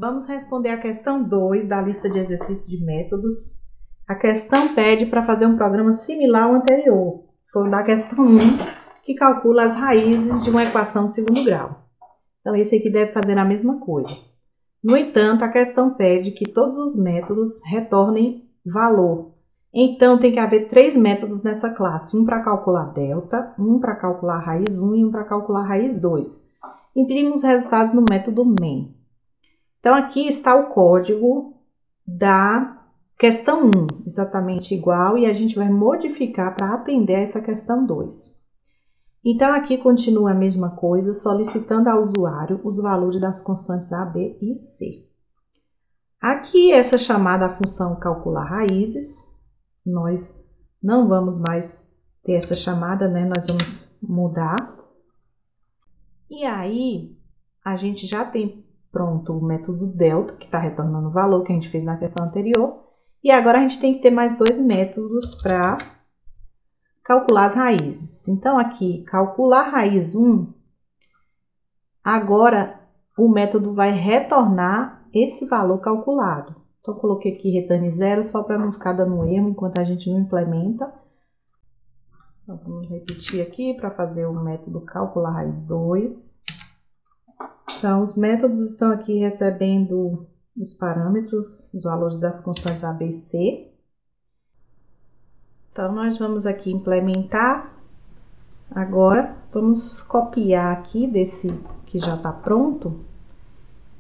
Vamos responder a questão 2 da lista de exercícios de métodos. A questão pede para fazer um programa similar ao anterior. Foi da questão 1, que calcula as raízes de uma equação de segundo grau. Então, esse aqui deve fazer a mesma coisa. No entanto, a questão pede que todos os métodos retornem valor. Então, tem que haver 3 métodos nessa classe. Um para calcular delta, um para calcular raiz 1 e um para calcular raiz 2. Imprimimos os resultados no método main. Então, aqui está o código da questão 1, exatamente igual, e a gente vai modificar para atender a essa questão 2. Então, aqui continua a mesma coisa, solicitando ao usuário os valores das constantes A, B e C. Aqui, essa chamada função calcular raízes, nós não vamos mais ter essa chamada, né? Nós vamos mudar. E aí, a gente já tem pronto o método delta, que está retornando o valor que a gente fez na questão anterior. E agora a gente tem que ter mais 2 métodos para calcular as raízes. Então, aqui, calcular raiz 1, agora o método vai retornar esse valor calculado. Então, eu coloquei aqui return 0, só para não ficar dando erro enquanto a gente não implementa. Então, vamos repetir aqui para fazer o método calcular raiz 2. Então, os métodos estão aqui recebendo os parâmetros, os valores das constantes A, B e C. Então, nós vamos aqui implementar. Agora, vamos copiar aqui desse que já está pronto.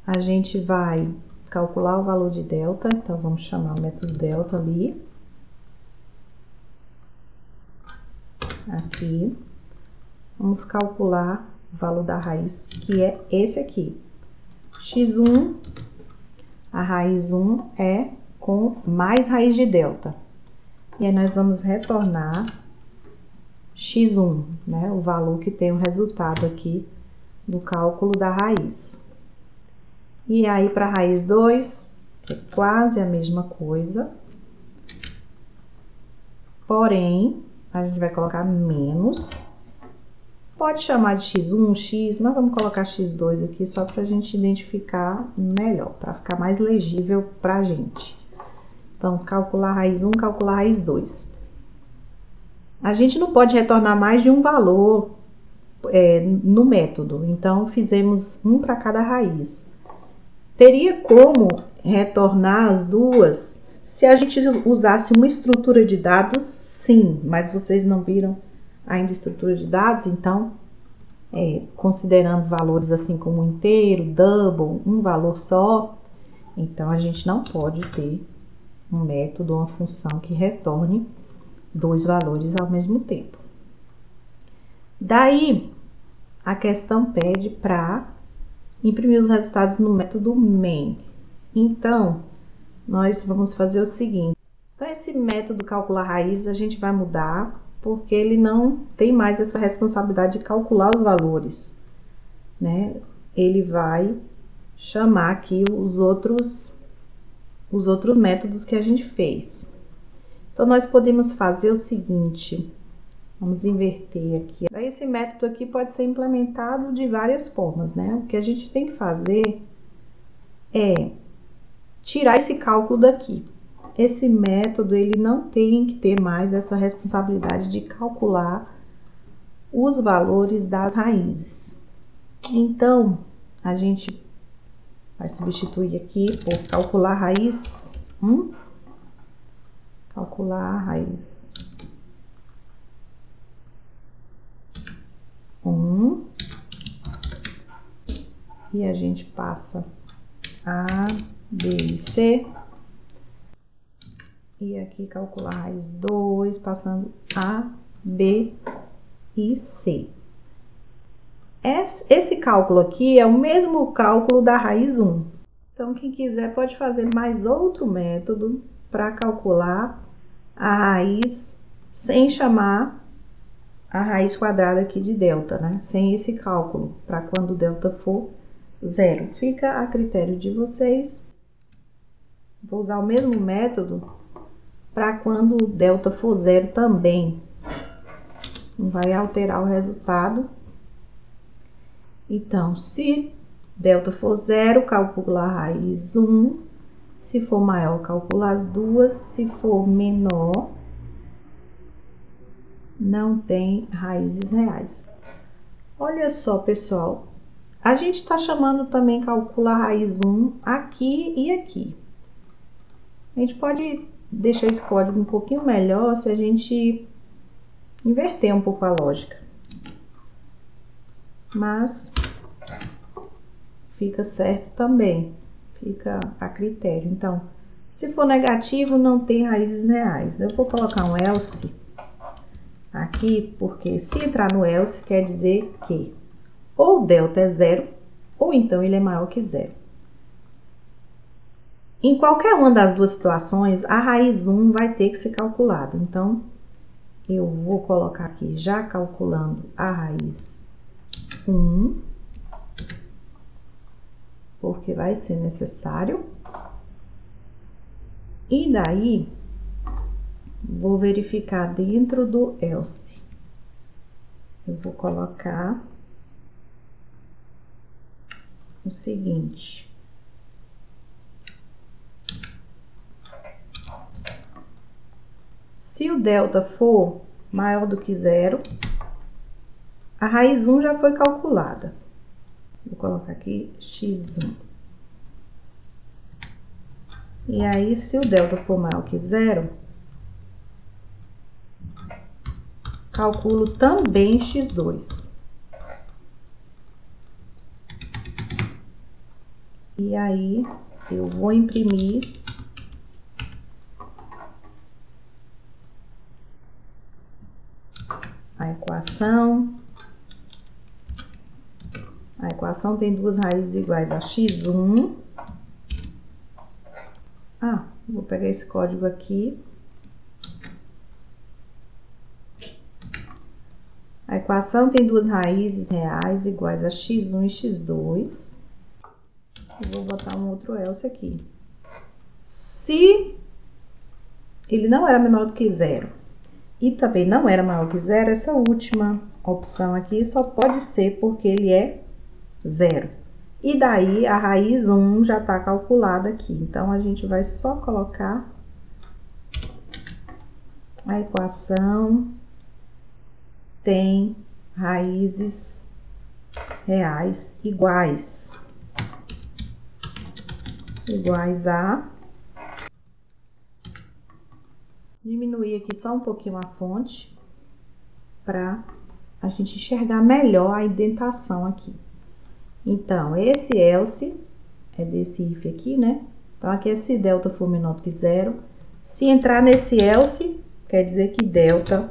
A gente vai calcular o valor de delta. Então, vamos chamar o método delta ali. Aqui. Vamos calcular o valor da raiz, que é esse aqui. x1, a raiz 1 é com mais raiz de delta. E aí, nós vamos retornar x1, né? O valor que tem o resultado aqui do cálculo da raiz. E aí, para a raiz 2, é quase a mesma coisa. Porém, a gente vai colocar menos. Pode chamar de x1, x, mas vamos colocar x2 aqui só para a gente identificar melhor, para ficar mais legível para a gente. Então, calcular raiz 1, calcular raiz 2. A gente não pode retornar mais de um valor no método, então fizemos um para cada raiz. Teria como retornar as duas se a gente usasse uma estrutura de dados? Sim, mas vocês não viram ainda estrutura de dados, então, considerando valores assim como inteiro, double, um valor só, então a gente não pode ter um método, uma função que retorne 2 valores ao mesmo tempo. Daí, a questão pede para imprimir os resultados no método main. Então, nós vamos fazer o seguinte. Então, esse método calcular raiz a gente vai mudar, porque ele não tem mais essa responsabilidade de calcular os valores, né? Ele vai chamar aqui os outros métodos que a gente fez. Então, nós podemos fazer o seguinte, vamos inverter aqui. Esse método aqui pode ser implementado de várias formas, né? O que a gente tem que fazer é tirar esse cálculo daqui. Esse método, ele não tem que ter mais essa responsabilidade de calcular os valores das raízes. Então, a gente vai substituir aqui por calcular raiz 1, calcular raiz 1, e a gente passa A, B e C. E aqui calcular raiz 2, passando A, B e C. Esse cálculo aqui é o mesmo cálculo da raiz 1. Então, quem quiser pode fazer mais outro método para calcular a raiz sem chamar a raiz quadrada aqui de delta, né? Sem esse cálculo, para quando o delta for 0. Fica a critério de vocês. Vou usar o mesmo método para quando o delta for 0 também. Não vai alterar o resultado. Então, se delta for 0, calcula a raiz 1. Se for maior, calcula as duas. Se for menor, não tem raízes reais. Olha só, pessoal. A gente está chamando também calcula a raiz 1 aqui e aqui. A gente pode deixar esse código um pouquinho melhor se a gente inverter um pouco a lógica. Mas fica certo também, fica a critério. Então, se for negativo, não tem raízes reais. Eu vou colocar um else aqui, porque se entrar no else, quer dizer que ou delta é 0, ou então ele é maior que 0. Em qualquer uma das duas situações, a raiz 1 vai ter que ser calculada. Então, eu vou colocar aqui já calculando a raiz 1, porque vai ser necessário. E daí, vou verificar dentro do else. Eu vou colocar o seguinte. Se o delta for maior do que 0, a raiz 1 já foi calculada. Vou colocar aqui x1. E aí, se o delta for maior que 0, calculo também x2. E aí, eu vou imprimir a equação. A equação tem duas raízes iguais a x1. Vou pegar esse código aqui. A equação tem duas raízes reais iguais a x1 e x2. E vou botar um outro else aqui. Se ele não era menor do que 0 e também não era maior que 0, essa última opção aqui só pode ser porque ele é 0. E daí a raiz 1 já está calculada aqui. Então, a gente vai só colocar a equação tem raízes reais iguais a... Diminuir aqui só um pouquinho a fonte para a gente enxergar melhor a indentação aqui. Então, esse else é desse if aqui, né? Então, aqui é se delta for menor do que 0. Se entrar nesse else, quer dizer que delta...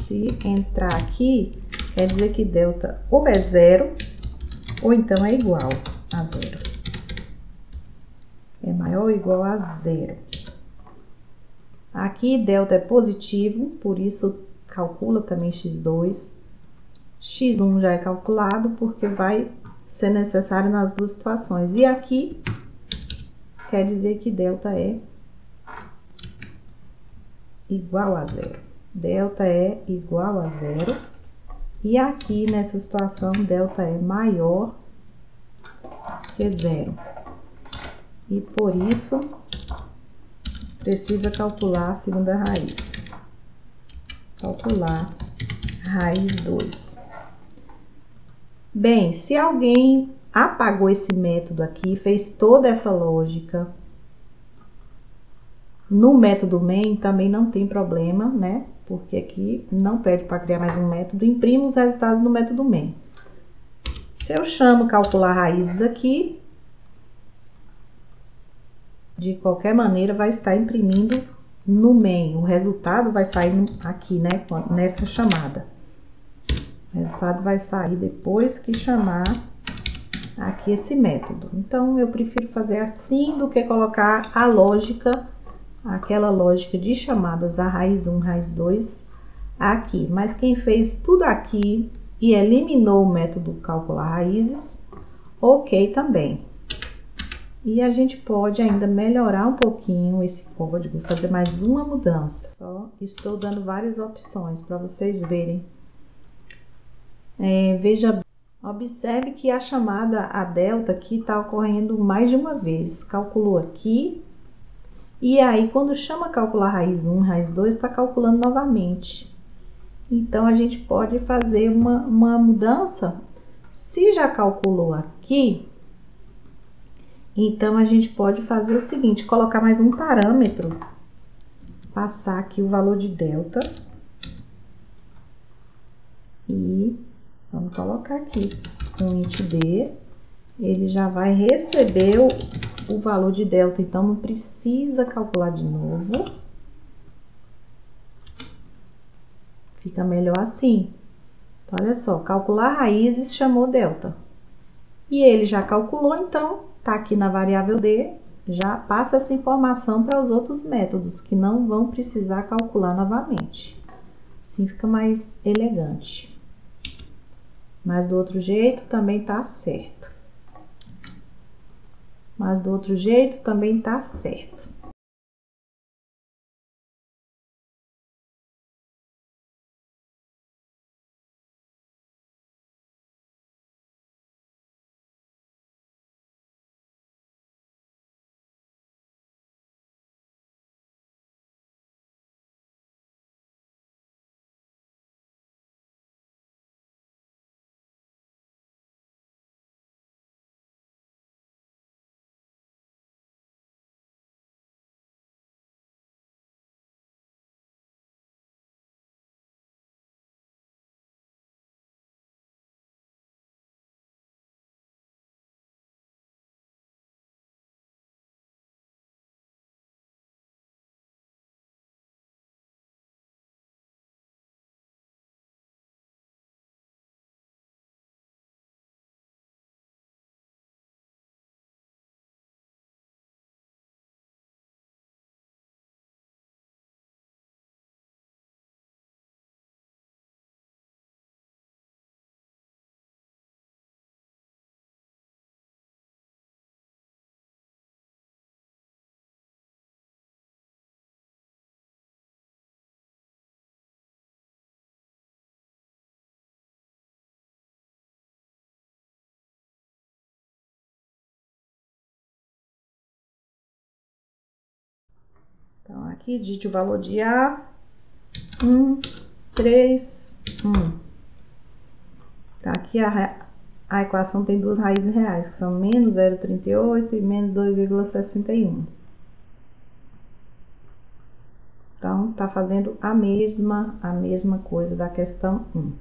Se entrar aqui, quer dizer que delta ou é 0, ou então é igual a 0. É maior ou igual a 0. Aqui, delta é positivo, por isso calcula também x2. x1 já é calculado, porque vai ser necessário nas duas situações. E aqui, quer dizer que delta é igual a 0. Delta é igual a 0. E aqui, nessa situação, delta é maior que 0. E por isso, precisa calcular a segunda raiz. Calcular raiz 2. Bem, se alguém apagou esse método aqui, fez toda essa lógica no método main, também não tem problema, né? Porque aqui não pede para criar mais um método, imprimo os resultados no método main. Se eu chamo calcular raízes aqui, de qualquer maneira vai estar imprimindo no main. O resultado vai sair aqui, né? Nessa chamada. O resultado vai sair depois que chamar aqui esse método. Então, eu prefiro fazer assim do que colocar a lógica, aquela lógica de chamadas a raiz 1, raiz 2 aqui. Mas quem fez tudo aqui e eliminou o método calcular raízes, ok também. E a gente pode ainda melhorar um pouquinho esse código, fazer mais uma mudança. Só estou dando várias opções para vocês verem Veja, observe que a chamada a delta aqui está ocorrendo mais de uma vez. Calculou aqui, e aí quando chama calcular raiz 1, raiz 2, está calculando novamente. Então, a gente pode fazer uma mudança. Se já calculou aqui, então a gente pode fazer o seguinte, colocar mais um parâmetro, passar aqui o valor de delta e vamos colocar aqui um int d, ele já vai receber o valor de delta, então não precisa calcular de novo. Fica melhor assim. Então, olha só, calcular raízes chamou delta. E ele já calculou, então, tá aqui na variável d, já passa essa informação para os outros métodos, que não vão precisar calcular novamente. Assim fica mais elegante. Mas do outro jeito também tá certo. Mas do outro jeito também tá certo. Então, aqui digite o valor de A, 1, 3, 1. Tá, aqui a equação tem duas raízes reais, que são menos 0,38 e menos 2,61. Então, tá fazendo a mesma coisa da questão 1.